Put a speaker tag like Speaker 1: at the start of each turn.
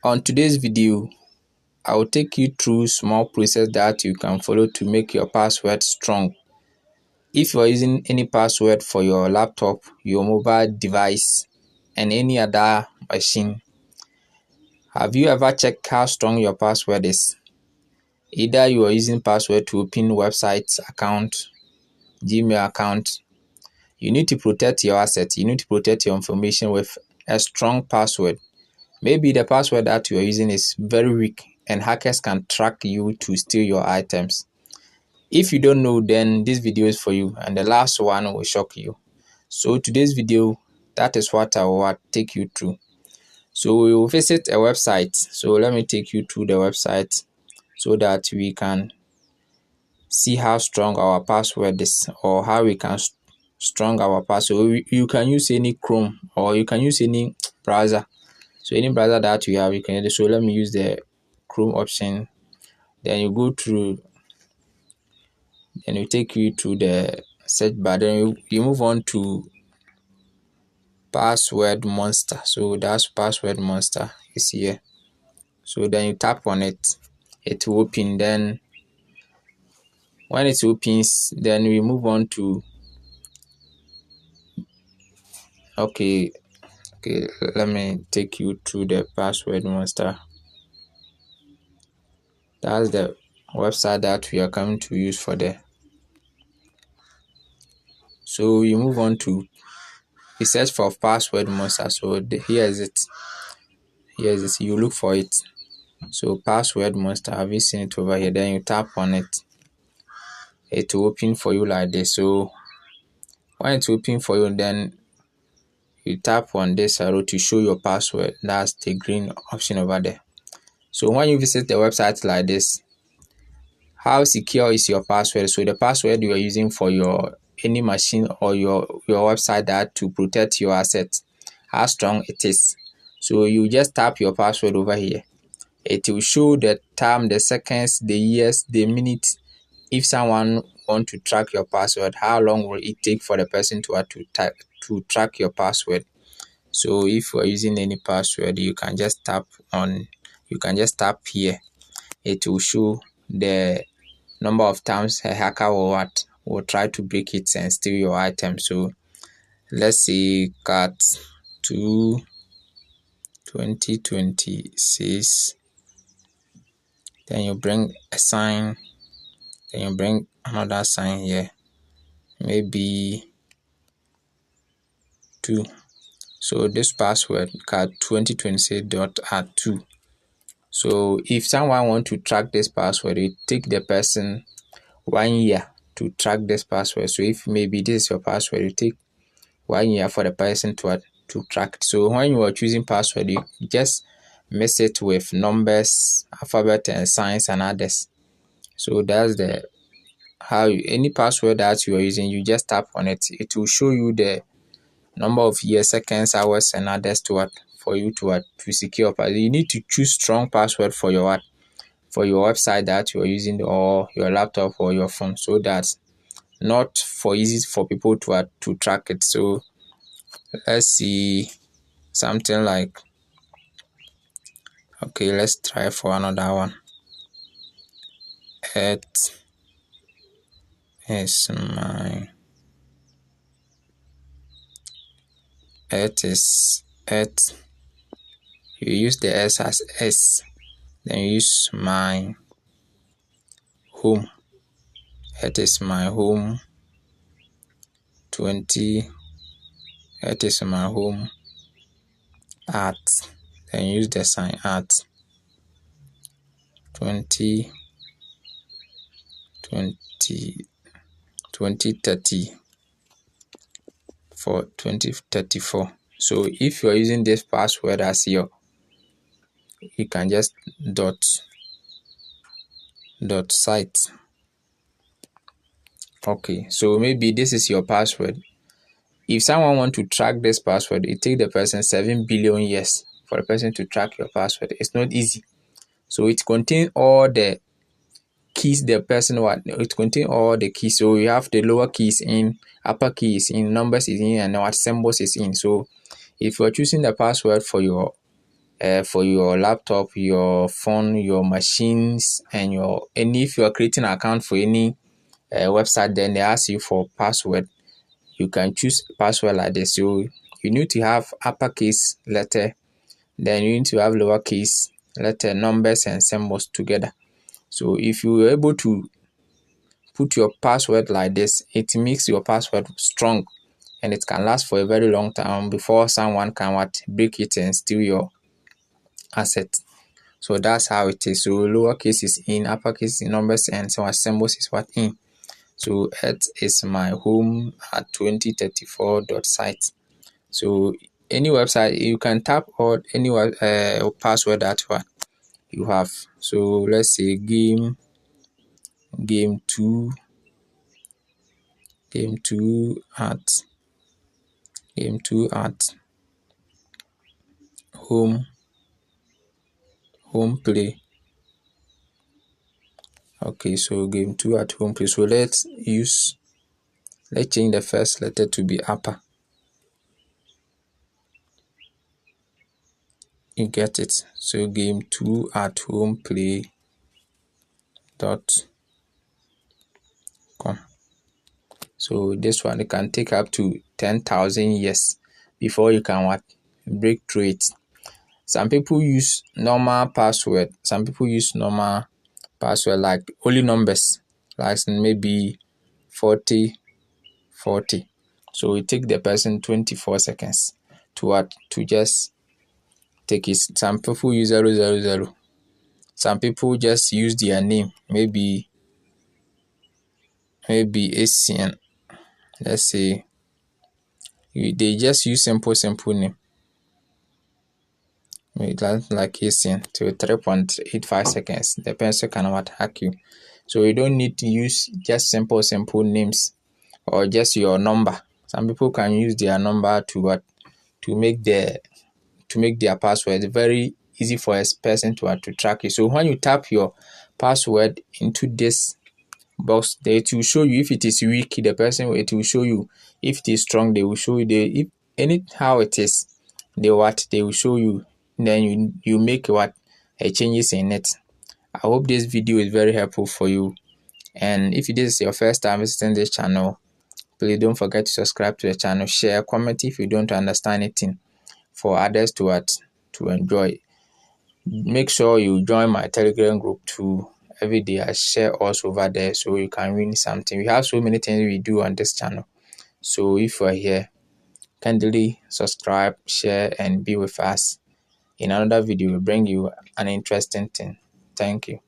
Speaker 1: On today's video, I will take you through small process that you can follow to make your password strong. If you are using any password for your laptop, your mobile device, and any other machine, have you ever checked how strong your password is? Either you are using password to open website account, Gmail account, you need to protect your assets, you need to protect your information with a strong password. Maybe the password that you are using is very weak and hackers can track you to steal your items. If you don't know, then this video is for you, and the last one will shock you. So today's video, that is what I will take you through. So we will visit a website. So let me take you through the website so that we can see how strong our password is, or how we can strong our password. You can use any Chrome, or you can use any browser. So any browser that you have, you can use. So let me use the Chrome option. Then you go through, and it take you to the search bar. Then you move on to password monster. So that's password monster is here. So then you tap on it, it will open. Then when it opens, then we move on to okay, let me take you through the password monster. That's the website that we are coming to use for the. So you move on to search for password monster. So here is it. You look for it. So password monster, have you seen it over here? Then you tap on it, it will open for you like this. So when it's open for you, then you tap on this arrow to show your password. That's the green option over there. So when you visit the website like this, how secure is your password? So the password you are using for your any machine or your website, that to protect your assets, how strong it is. So you just tap your password over here. It will show the time, the seconds, the years, the minutes. If someone want to track your password, how long will it take for the person to track your password? So if you are using any password, you can just tap here. It will show the number of times a hacker will try to break it and steal your item. So let's say cat 2 2026. Then you bring a sign, then you bring another sign here, maybe 2. So this password cat 2026.add2. So if someone want to track this password, it take the person 1 year to track this password. So if maybe this is your password, it take 1 year for the person to track it. So when you are choosing password, you just mix it with numbers, alphabet, and signs and others. So that's the any password that you are using, you just tap on it. It will show you the number of years, seconds, hours, and others for you to secure password. You need to choose strong password for your website that you are using, or your laptop or your phone, so that not for easy for people to track it. So let's see something like, okay, let's try for another one. It is my you use the S as S, then you use my home. It is my home 20. It is my home at, then use the sign at 2030 for 2034. So if you are using this password as you can just dot site. Okay, so maybe this is your password. If someone want to track this password, it take the person 7 billion years for the person to track your password. It's not easy. So it contains all the keys the person it contains all the keys. So you have the lower keys in, upper keys in, numbers is in, and what symbols is in. So if you are choosing the password for your for your laptop, your phone, your machines, and if you are creating an account for any website, then they ask you for password. You can choose password like this. So you need to have uppercase letter, then you need to have lowercase letter, numbers and symbols together. So if you are able to put your password like this, it makes your password strong and it can last for a very long time before someone can break it and steal your asset. So that's how it is. So lowercase is in, uppercase is numbers, and so symbols is in. So it is my home at 2034.site. So any website you can tap or any password that you have. So let's say game 2 at home play. Okay, so game 2 at home play. So let's change the first letter to be upper. You get it. So game 2 at home play .com. So this one, it can take up to 10,000 years before you can break through it. Some people use normal password. Some people use normal password like only numbers, like maybe 40. So it take the person 24 seconds to just take it. Some people use 000. Some people just use their name, maybe Asian. Let's say they just use simple name. Like Asian to 3.85 seconds. The person can hack you. So you don't need to use just simple names or just your number. Some people can use their number to make their password very easy for a person to track you. So when you tap your password into this box, it will show you if it is weak. It will show you if it is strong. They will show you if anyhow it is. They will show you. Then you make changes in it. I hope this video is very helpful for you. And if this is your first time visiting this channel, please don't forget to subscribe to the channel, share, comment if you don't understand anything for others to enjoy. Make sure you join my Telegram group too. Every day I share us over there so you can win something. We have so many things we do on this channel. So if you are here, kindly subscribe, share, and be with us. In another video, we'll bring you an interesting thing. Thank you.